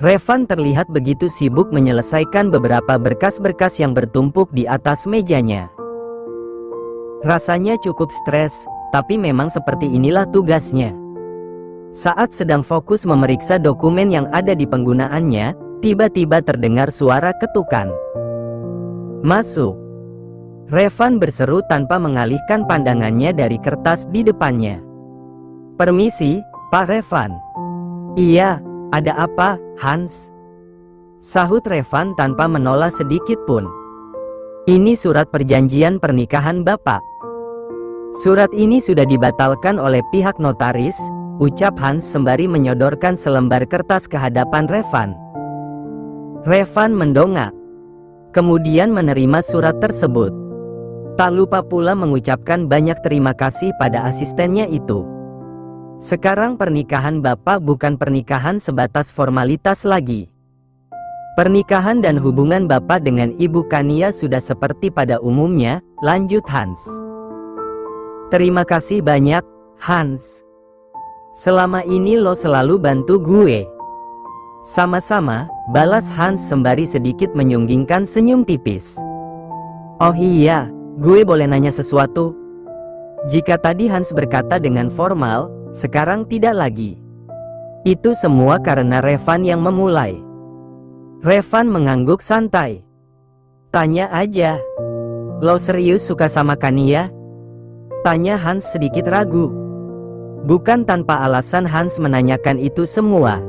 Revan terlihat begitu sibuk menyelesaikan beberapa berkas-berkas yang bertumpuk di atas mejanya. Rasanya cukup stres, tapi memang seperti inilah tugasnya. Saat sedang fokus memeriksa dokumen yang ada di penggunaannya, tiba-tiba terdengar suara ketukan. "Masuk!" Revan berseru tanpa mengalihkan pandangannya dari kertas di depannya. "Permisi, Pak Revan." "Iya, ada apa, Hans?" sahut Revan tanpa menoleh sedikit pun. "Ini surat perjanjian pernikahan Bapak. Surat ini sudah dibatalkan oleh pihak notaris," ucap Hans sembari menyodorkan selembar kertas ke hadapan Revan. Revan mendongak, kemudian menerima surat tersebut. Tak lupa pula mengucapkan banyak terima kasih pada asistennya itu. Sekarang pernikahan Bapak bukan pernikahan sebatas formalitas lagi. Pernikahan dan hubungan Bapak dengan Ibu Kania sudah seperti pada umumnya, lanjut Hans. "Terima kasih banyak, Hans. Selama ini lo selalu bantu gue." "Sama-sama," balas Hans sembari sedikit menyunggingkan senyum tipis. "Oh iya, gue boleh nanya sesuatu?" Jika tadi Hans berkata dengan formal, sekarang tidak lagi. Itu semua karena Revan yang memulai. Revan mengangguk santai. "Tanya aja. Lo serius suka sama Kania?" tanya Hans sedikit ragu. Bukan tanpa alasan Hans menanyakan itu semua.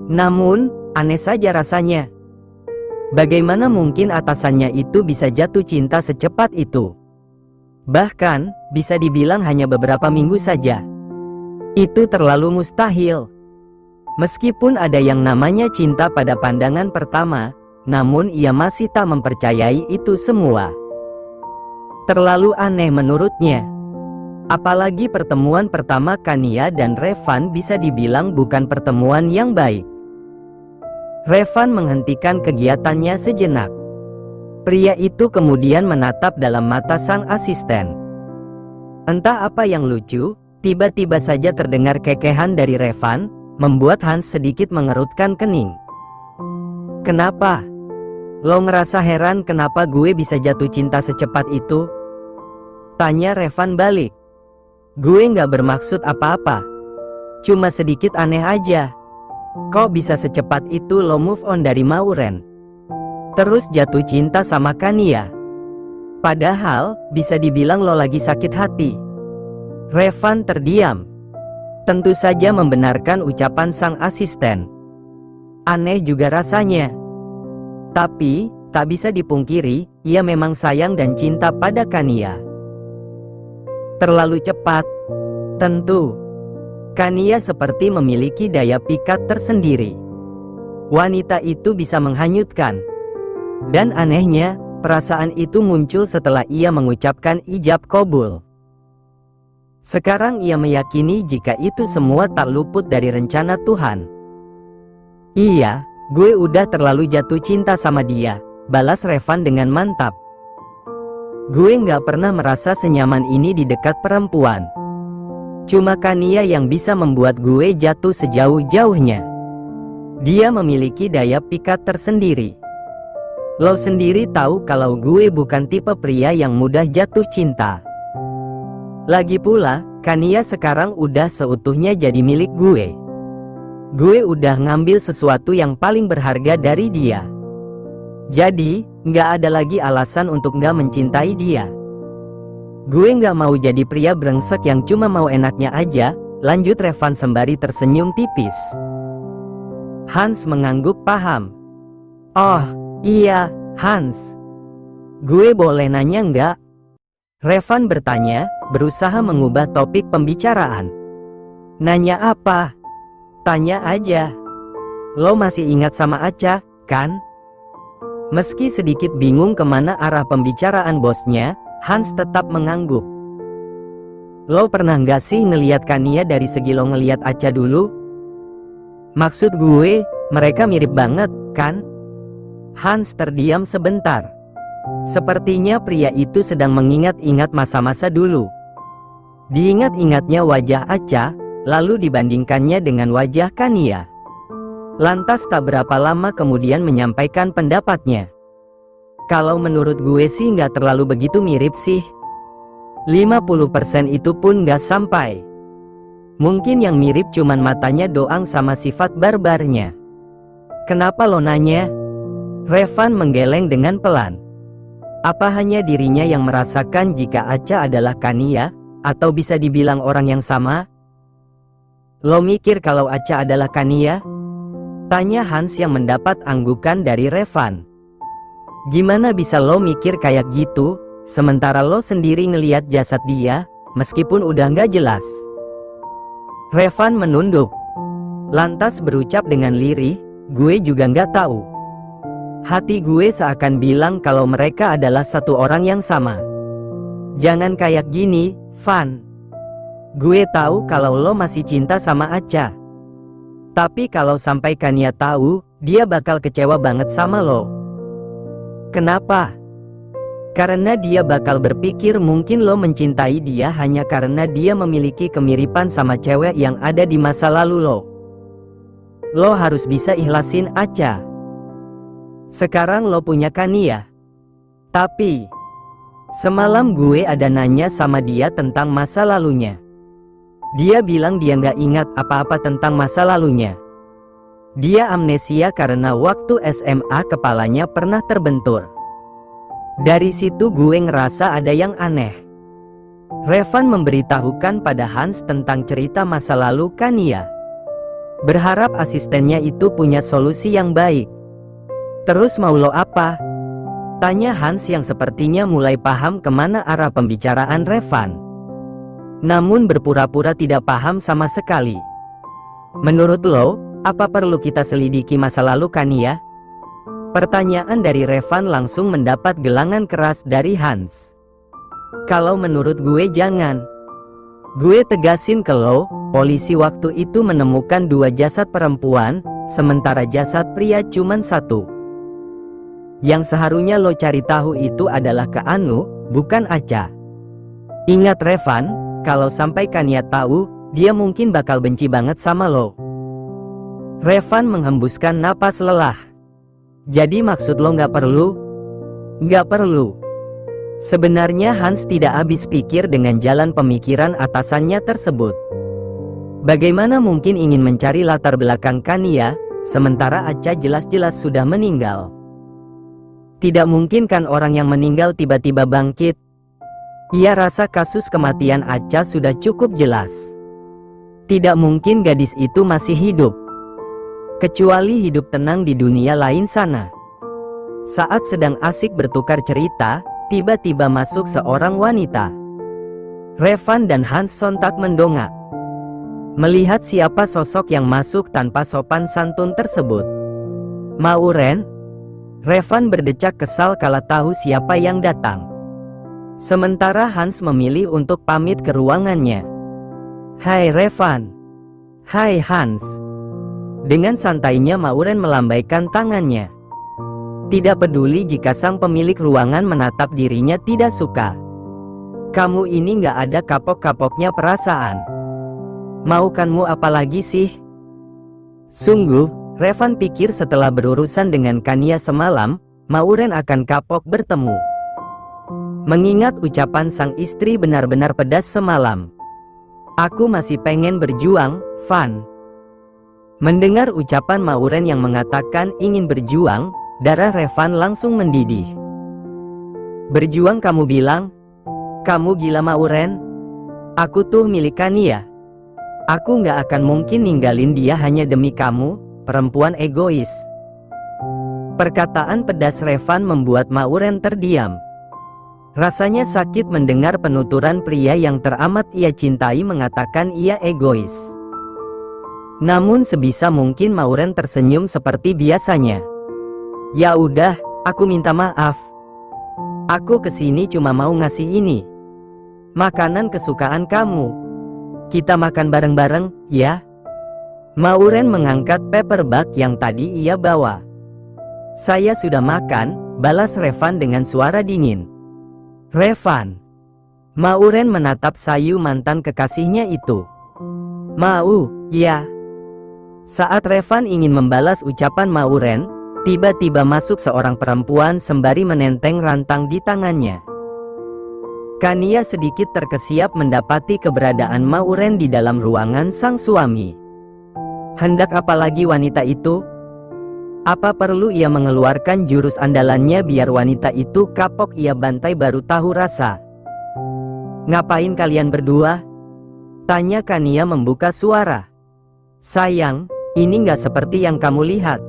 Namun, aneh saja rasanya. Bagaimana mungkin atasannya itu bisa jatuh cinta secepat itu? Bahkan, bisa dibilang hanya beberapa minggu saja. Itu terlalu mustahil. Meskipun ada yang namanya cinta pada pandangan pertama, namun ia masih tak mempercayai itu semua. Terlalu aneh menurutnya. Apalagi pertemuan pertama Kania dan Revan bisa dibilang bukan pertemuan yang baik. Revan menghentikan kegiatannya sejenak. Pria itu kemudian menatap dalam mata sang asisten. Entah apa yang lucu, tiba-tiba saja terdengar kekehan dari Revan, membuat Hans sedikit mengerutkan kening. "Kenapa? Lo ngerasa heran kenapa gue bisa jatuh cinta secepat itu?" tanya Revan balik. "Gue nggak bermaksud apa-apa. Cuma sedikit aneh aja. Kok bisa secepat itu lo move on dari Mauren? Terus jatuh cinta sama Kania? Padahal, bisa dibilang lo lagi sakit hati." Revan terdiam. Tentu saja membenarkan ucapan sang asisten. Aneh juga rasanya. Tapi, tak bisa dipungkiri, ia memang sayang dan cinta pada Kania. Terlalu cepat. Tentu. Kania seperti memiliki daya pikat tersendiri. Wanita itu bisa menghanyutkan. Dan anehnya, perasaan itu muncul setelah ia mengucapkan ijab qabul. Sekarang ia meyakini jika itu semua tak luput dari rencana Tuhan. "Iya, gue udah terlalu jatuh cinta sama dia," balas Revan dengan mantap. "Gue nggak pernah merasa senyaman ini di dekat perempuan. Cuma Kania yang bisa membuat gue jatuh sejauh-jauhnya. Dia memiliki daya pikat tersendiri. Lo sendiri tahu kalau gue bukan tipe pria yang mudah jatuh cinta. Lagi pula, Kania sekarang udah seutuhnya jadi milik gue. Gue udah ngambil sesuatu yang paling berharga dari dia. Jadi, nggak ada lagi alasan untuk nggak mencintai dia. Gue nggak mau jadi pria brengsek yang cuma mau enaknya aja," lanjut Revan sembari tersenyum tipis. Hans mengangguk paham. "Oh, iya, Hans. Gue boleh nanya nggak?" Revan bertanya, berusaha mengubah topik pembicaraan. "Nanya apa?" "Tanya aja. Lo masih ingat sama Aca, kan?" Meski sedikit bingung kemana arah pembicaraan bosnya, Hans tetap mengangguk. "Lo pernah nggak sih ngeliat Kania dari segi lo ngeliat Aca dulu? Maksud gue, mereka mirip banget, kan?" Hans terdiam sebentar. Sepertinya pria itu sedang mengingat-ingat masa-masa dulu. Diingat-ingatnya wajah Aca, lalu dibandingkannya dengan wajah Kania. Lantas tak berapa lama kemudian menyampaikan pendapatnya. Kalau menurut gue sih nggak terlalu begitu mirip sih. 50% itu pun nggak sampai. Mungkin yang mirip cuman matanya doang sama sifat barbarnya. Kenapa lo nanya? Revan menggeleng dengan pelan. Apa hanya dirinya yang merasakan jika Acha adalah Kania? Atau bisa dibilang orang yang sama? Lo mikir kalau Acha adalah Kania? Tanya Hans yang mendapat anggukan dari Revan. Gimana bisa lo mikir kayak gitu, sementara lo sendiri ngeliat jasad dia, meskipun udah nggak jelas? Revan menunduk. Lantas berucap dengan lirih, gue juga nggak tahu. Hati gue seakan bilang kalau mereka adalah satu orang yang sama. Jangan kayak gini, Van. Gue tahu kalau lo masih cinta sama Acha. Tapi kalau sampai Kania tahu, dia bakal kecewa banget sama lo. Kenapa? Karena dia bakal berpikir mungkin lo mencintai dia hanya karena dia memiliki kemiripan sama cewek yang ada di masa lalu lo. Lo harus bisa ikhlasin Acha. Sekarang lo punya Kania. Tapi semalam gue ada nanya sama dia tentang masa lalunya. Dia bilang dia nggak ingat apa-apa tentang masa lalunya. Dia amnesia karena waktu SMA kepalanya pernah terbentur. Dari situ gue ngerasa ada yang aneh. Revan memberitahukan pada Hans tentang cerita masa lalu Kania. Berharap asistennya itu punya solusi yang baik. Terus mau lo apa? Tanya Hans yang sepertinya mulai paham kemana arah pembicaraan Revan. Namun berpura-pura tidak paham sama sekali. Menurut lo, apa perlu kita selidiki masa lalu Kania? Pertanyaan dari Revan langsung mendapat gelangan keras dari Hans. Kalau menurut gue jangan. Gue tegasin ke lo, polisi waktu itu menemukan 2 jasad perempuan, sementara jasad pria cuman 1. Yang seharusnya lo cari tahu itu adalah ke Anu, bukan Acha. Ingat Revan, kalau sampai Kania tahu, dia mungkin bakal benci banget sama lo. Revan menghembuskan napas lelah. Jadi maksud lo nggak perlu? Nggak perlu. Sebenarnya Hans tidak habis pikir dengan jalan pemikiran atasannya tersebut. Bagaimana mungkin ingin mencari latar belakang Kania, sementara Acha jelas-jelas sudah meninggal? Tidak mungkin kan orang yang meninggal tiba-tiba bangkit? Ia rasa kasus kematian Acha sudah cukup jelas. Tidak mungkin gadis itu masih hidup. Kecuali hidup tenang di dunia lain sana. Saat sedang asik bertukar cerita, tiba-tiba masuk seorang wanita. Revan dan Hans sontak mendongak. Melihat siapa sosok yang masuk tanpa sopan santun tersebut. Mauren? Revan berdecak kesal kala tahu siapa yang datang. Sementara Hans memilih untuk pamit ke ruangannya. Hai Revan. Hai Hans. Dengan santainya Mauren melambaikan tangannya. Tidak peduli jika sang pemilik ruangan menatap dirinya tidak suka. Kamu ini nggak ada kapok-kapoknya perasaan. Maukanmu apa lagi sih? Sungguh, Revan pikir setelah berurusan dengan Kania semalam, Mauren akan kapok bertemu. Mengingat ucapan sang istri benar-benar pedas semalam. Aku masih pengen berjuang, Van. Mendengar ucapan Mauren yang mengatakan ingin berjuang, darah Revan langsung mendidih. Berjuang kamu bilang? Kamu gila Mauren? Aku tuh milik Kania. Aku nggak akan mungkin ninggalin dia hanya demi kamu, perempuan egois. Perkataan pedas Revan membuat Mauren terdiam. Rasanya sakit mendengar penuturan pria yang teramat ia cintai mengatakan ia egois. Namun sebisa mungkin Mauren tersenyum seperti biasanya. Ya udah, aku minta maaf. Aku kesini cuma mau ngasih ini. Makanan kesukaan kamu. Kita makan bareng-bareng, ya? Mauren mengangkat paperback yang tadi ia bawa. Saya sudah makan, balas Revan dengan suara dingin. Revan. Mauren menatap sayu mantan kekasihnya itu. Mau, ya. Saat Revan ingin membalas ucapan Mauren, tiba-tiba masuk seorang perempuan sembari menenteng rantang di tangannya. Kania sedikit terkesiap mendapati keberadaan Mauren di dalam ruangan sang suami. Hendak apa lagi wanita itu? Apa perlu ia mengeluarkan jurus andalannya biar wanita itu kapok ia bantai baru tahu rasa? Ngapain kalian berdua? Tanya Kania membuka suara. Sayang, ini nggak seperti yang kamu lihat.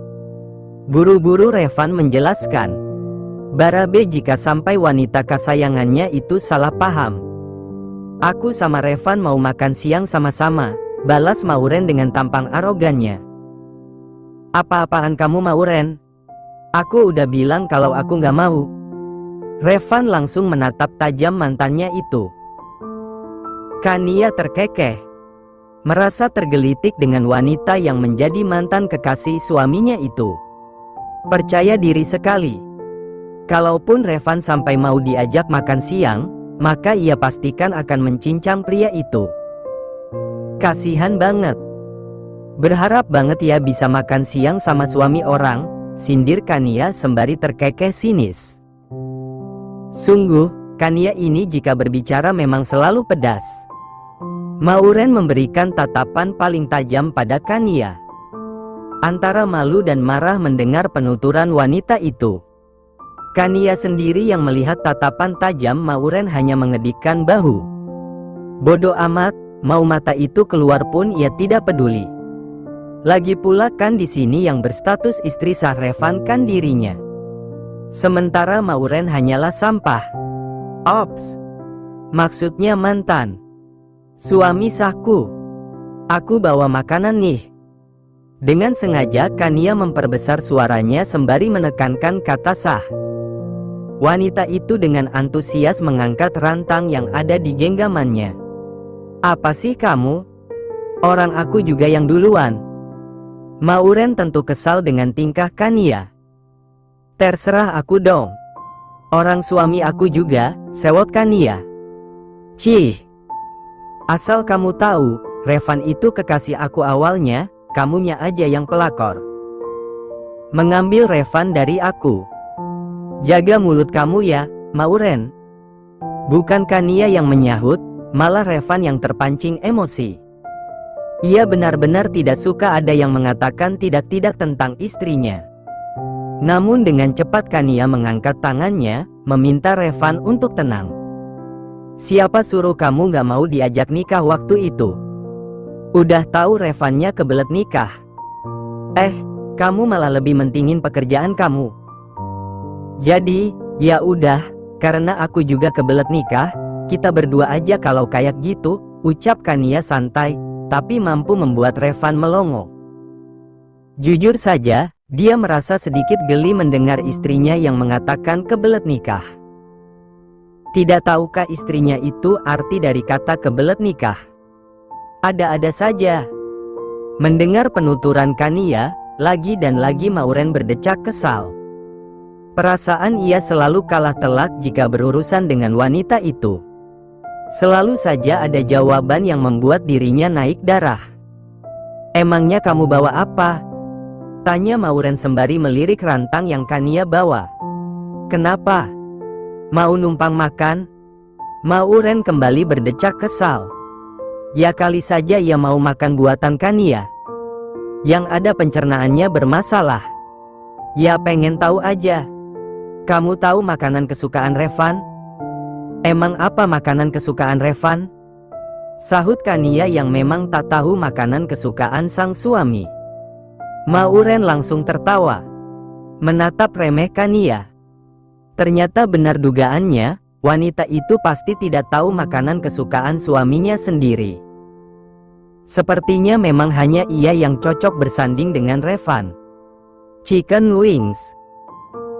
Buru-buru Revan menjelaskan. Barabe jika sampai wanita kesayangannya itu salah paham. Aku sama Revan mau makan siang sama-sama, balas Mauren dengan tampang arogannya. Apa-apaan kamu Mauren? Aku udah bilang kalau aku nggak mau. Revan langsung menatap tajam mantannya itu. Kania terkekeh. Merasa tergelitik dengan wanita yang menjadi mantan kekasih suaminya itu. Percaya diri sekali. Kalaupun Revan sampai mau diajak makan siang, maka ia pastikan akan mencincang pria itu. Kasihan banget. Berharap banget ya bisa makan siang sama suami orang, sindir Kania sembari terkekeh sinis. Sungguh, Kania ini jika berbicara memang selalu pedas. Mauren memberikan tatapan paling tajam pada Kania. Antara malu dan marah mendengar penuturan wanita itu. Kania sendiri yang melihat tatapan tajam Mauren hanya mengedikkan bahu. Bodoh amat, mau mata itu keluar pun ia tidak peduli. Lagi pula kan di sini yang berstatus istri sah Revan kan dirinya. Sementara Mauren hanyalah sampah. Ops. Maksudnya mantan. Suami sahku. Aku bawa makanan nih. Dengan sengaja Kania memperbesar suaranya sembari menekankan kata sah. Wanita itu dengan antusias mengangkat rantang yang ada di genggamannya. Apa sih kamu? Orang aku juga yang duluan. Mauren tentu kesal dengan tingkah Kania. Terserah aku dong. Orang suami aku juga, sewot Kania. Cih. Asal kamu tahu, Revan itu kekasih aku awalnya, kamunya aja yang pelakor. Mengambil Revan dari aku. Jaga mulut kamu ya, Mauren. Bukan Kania yang menyahut, malah Revan yang terpancing emosi. Ia benar-benar tidak suka ada yang mengatakan tidak-tidak tentang istrinya. Namun dengan cepat Kania mengangkat tangannya, meminta Revan untuk tenang. Siapa suruh kamu gak mau diajak nikah waktu itu? Udah tahu Revannya kebelet nikah. Kamu malah lebih mentingin pekerjaan kamu. Jadi, ya udah, karena aku juga kebelet nikah, kita berdua aja kalau kayak gitu, ucap Kania santai, tapi mampu membuat Revan melongo. Jujur saja, dia merasa sedikit geli mendengar istrinya yang mengatakan kebelet nikah. Tidak tahukah istrinya itu arti dari kata kebelet nikah? Ada-ada saja. Mendengar penuturan Kania, lagi dan lagi Mauren berdecak kesal. Perasaan ia selalu kalah telak jika berurusan dengan wanita itu. Selalu saja ada jawaban yang membuat dirinya naik darah. Emangnya kamu bawa apa? Tanya Mauren sembari melirik rantang yang Kania bawa. Kenapa? Mau numpang makan? Mauren kembali berdecak kesal. Ya kali saja ia mau makan buatan Kania. Yang ada pencernaannya bermasalah. Ya pengen tahu aja. Kamu tahu makanan kesukaan Revan? Emang apa makanan kesukaan Revan? Sahut Kania yang memang tak tahu makanan kesukaan sang suami. Mauren langsung tertawa. Menatap remeh Kania. Ternyata benar dugaannya, wanita itu pasti tidak tahu makanan kesukaan suaminya sendiri. Sepertinya memang hanya ia yang cocok bersanding dengan Revan. Chicken wings.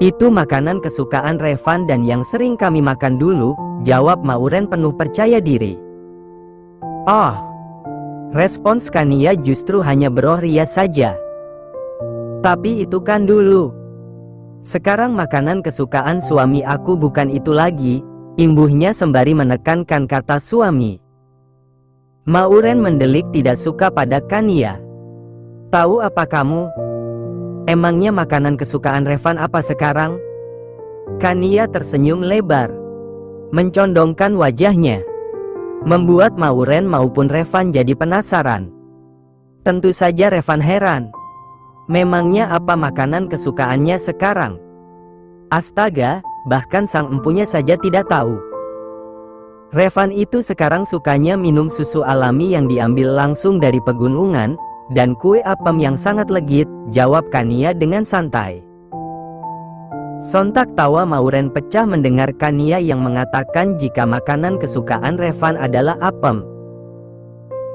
Itu makanan kesukaan Revan dan yang sering kami makan dulu, jawab Mauren penuh percaya diri. Oh, respons Kania justru hanya berohria saja. Tapi itu kan dulu. Sekarang makanan kesukaan suami aku bukan itu lagi, imbuhnya sembari menekankan kata suami. Mauren mendelik tidak suka pada Kania. Tahu apa kamu? Emangnya makanan kesukaan Revan apa sekarang? Kania tersenyum lebar, mencondongkan wajahnya, membuat Mauren maupun Revan jadi penasaran. Tentu saja Revan heran. Memangnya apa makanan kesukaannya sekarang? Astaga, bahkan sang empunya saja tidak tahu. Revan itu sekarang sukanya minum susu alami yang diambil langsung dari pegunungan, dan kue apem yang sangat legit, jawab Kania dengan santai. Sontak tawa Mauren pecah mendengar Kania yang mengatakan jika makanan kesukaan Revan adalah apem.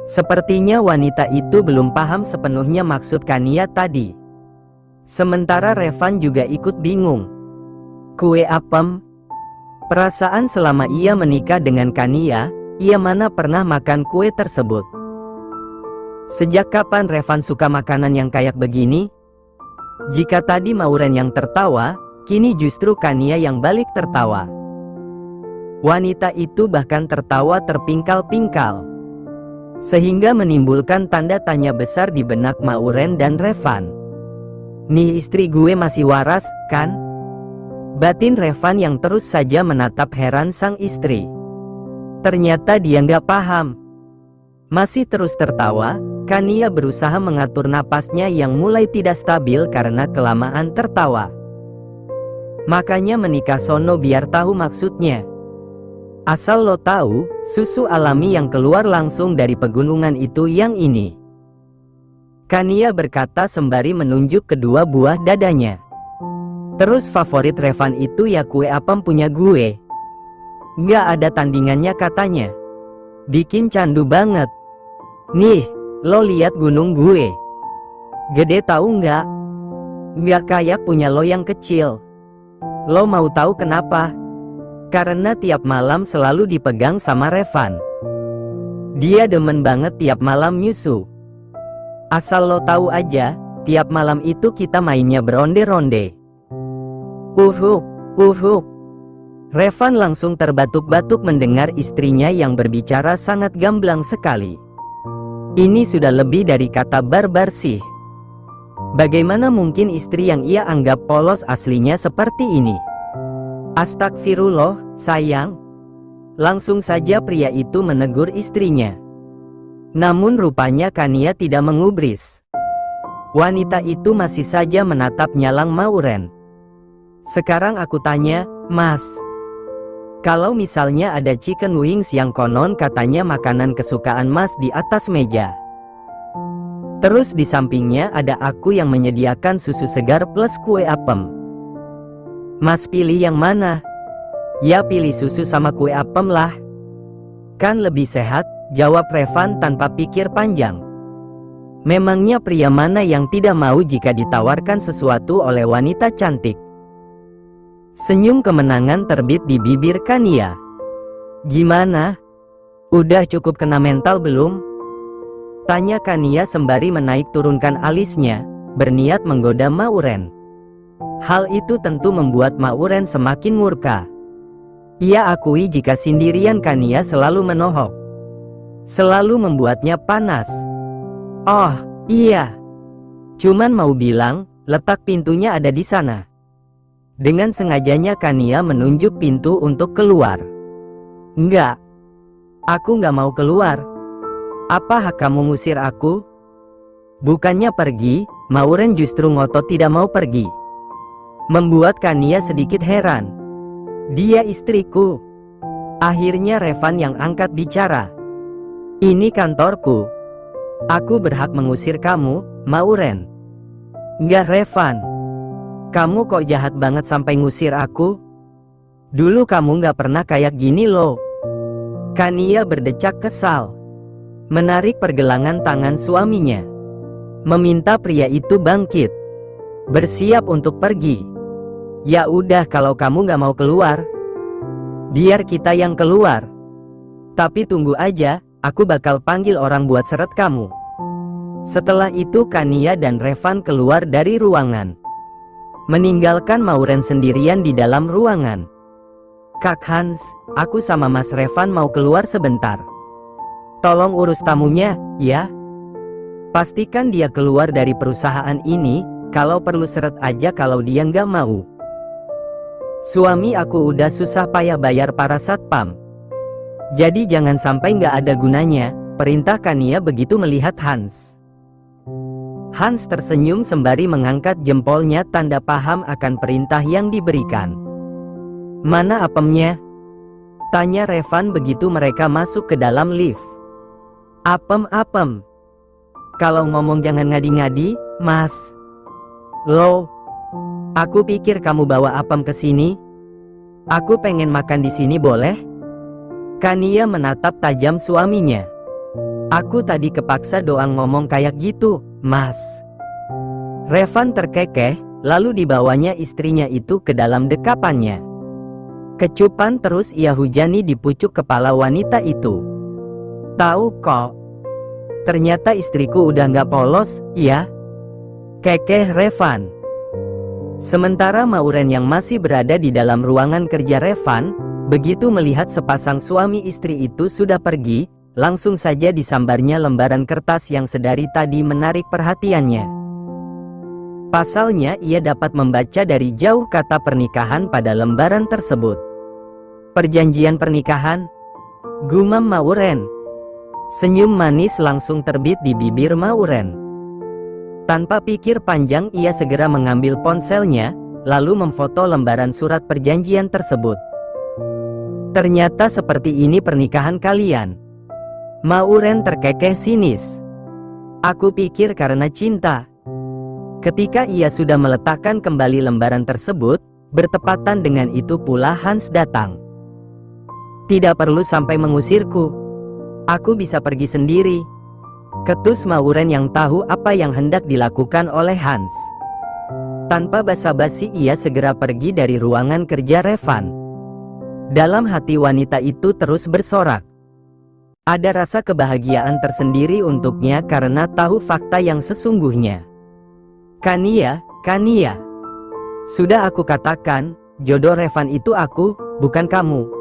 Sepertinya wanita itu belum paham sepenuhnya maksud Kania tadi. Sementara Revan juga ikut bingung. Kue apem? Perasaan selama ia menikah dengan Kania, ia mana pernah makan kue tersebut. Sejak kapan Revan suka makanan yang kayak begini? Jika tadi Mauren yang tertawa, kini justru Kania yang balik tertawa. Wanita itu bahkan tertawa terpingkal-pingkal, sehingga menimbulkan tanda tanya besar di benak Mauren dan Revan. Nih istri gue masih waras, kan? Batin Revan yang terus saja menatap heran sang istri. Ternyata dia nggak paham. Masih terus tertawa, Kania berusaha mengatur napasnya yang mulai tidak stabil karena kelamaan tertawa. Makanya menikah sono biar tahu maksudnya. Asal lo tahu, susu alami yang keluar langsung dari pegunungan itu yang ini. Kania berkata sembari menunjuk kedua buah dadanya. Terus favorit Revan itu ya kue apem punya gue. Nggak ada tandingannya katanya. Bikin candu banget. Nih, lo lihat gunung gue. Gede tahu nggak? Nggak kayak punya lo yang kecil. Lo mau tahu kenapa? Karena tiap malam selalu dipegang sama Revan. Dia demen banget tiap malam nyusu. Asal lo tahu aja, tiap malam itu kita mainnya beronde-ronde. Uhuk, uhuk. Revan langsung terbatuk-batuk mendengar istrinya yang berbicara sangat gamblang sekali. Ini sudah lebih dari kata barbar sih. Bagaimana mungkin istri yang ia anggap polos aslinya seperti ini? Astagfirullah, sayang. Langsung saja pria itu menegur istrinya. Namun rupanya Kania tidak mengubris. Wanita itu masih saja menatap nyalang Mauren. Sekarang aku tanya, Mas. Kalau misalnya ada chicken wings yang konon katanya makanan kesukaan Mas di atas meja. Terus di sampingnya ada aku yang menyediakan susu segar plus kue apem. Mas pilih yang mana? Ya pilih susu sama kue apem lah. Kan lebih sehat, jawab Revan tanpa pikir panjang. Memangnya pria mana yang tidak mau jika ditawarkan sesuatu oleh wanita cantik? Senyum kemenangan terbit di bibir Kania. Gimana? Udah cukup kena mental belum? Tanya Kania sembari menaik turunkan alisnya, berniat menggoda Mauren. Hal itu tentu membuat Mauren semakin murka. Ia akui jika sendirian Kania selalu menohok, selalu membuatnya panas. Oh, iya. Cuman mau bilang, letak pintunya ada di sana. Dengan sengajanya Kania menunjuk pintu untuk keluar. Enggak. Aku nggak mau keluar. Apa hak kamu ngusir aku? Bukannya pergi, Mauren justru ngotot tidak mau pergi. Membuat Kania sedikit heran. Dia istriku. Akhirnya Revan yang angkat bicara. Ini kantorku. Aku berhak mengusir kamu, Mauren. Enggak Revan. Kamu kok jahat banget sampai ngusir aku? Dulu kamu gak pernah kayak gini loh. Kania berdecak kesal. Menarik pergelangan tangan suaminya. Meminta pria itu bangkit. Bersiap untuk pergi. Ya udah kalau kamu gak mau keluar, biar kita yang keluar. Tapi tunggu aja, aku bakal panggil orang buat seret kamu. Setelah itu Kania dan Revan keluar dari ruangan, meninggalkan Mauren sendirian di dalam ruangan. Kak Hans, aku sama Mas Revan mau keluar sebentar. Tolong urus tamunya, ya. Pastikan dia keluar dari perusahaan ini, kalau perlu seret aja kalau dia nggak mau. Suami aku udah susah payah bayar para satpam. Jadi jangan sampai nggak ada gunanya, perintah Kania begitu melihat Hans. Hans tersenyum sembari mengangkat jempolnya tanda paham akan perintah yang diberikan. Mana apemnya? Tanya Revan begitu mereka masuk ke dalam lift. Apem-apem. Kalau ngomong jangan ngadi-ngadi, Mas. Loh, aku pikir kamu bawa apem ke sini. Aku pengen makan di sini boleh? Kania menatap tajam suaminya. Aku tadi kepaksa doang ngomong kayak gitu, Mas. Revan terkekeh, lalu dibawanya istrinya itu ke dalam dekapannya. Kecupan terus ia hujani di pucuk kepala wanita itu. Tahu kok. Ternyata istriku udah nggak polos, ya? Kekeh Revan. Sementara Mauren yang masih berada di dalam ruangan kerja Revan, begitu melihat sepasang suami istri itu sudah pergi, langsung saja disambarnya lembaran kertas yang sedari tadi menarik perhatiannya. Pasalnya ia dapat membaca dari jauh kata pernikahan pada lembaran tersebut. Perjanjian pernikahan? Gumam Mauren. Senyum manis langsung terbit di bibir Mauren. Tanpa pikir panjang ia segera mengambil ponselnya, lalu memfoto lembaran surat perjanjian tersebut. Ternyata seperti ini pernikahan kalian. Mauren terkekeh sinis. Aku pikir karena cinta. Ketika ia sudah meletakkan kembali lembaran tersebut, bertepatan dengan itu pula Hans datang. Tidak perlu sampai mengusirku. Aku bisa pergi sendiri. Ketus Mauren yang tahu apa yang hendak dilakukan oleh Hans. Tanpa basa-basi ia segera pergi dari ruangan kerja Revan. Dalam hati wanita itu terus bersorak. Ada rasa kebahagiaan tersendiri untuknya karena tahu fakta yang sesungguhnya. Kania, Kania. Sudah aku katakan, jodoh Revan itu aku, bukan kamu.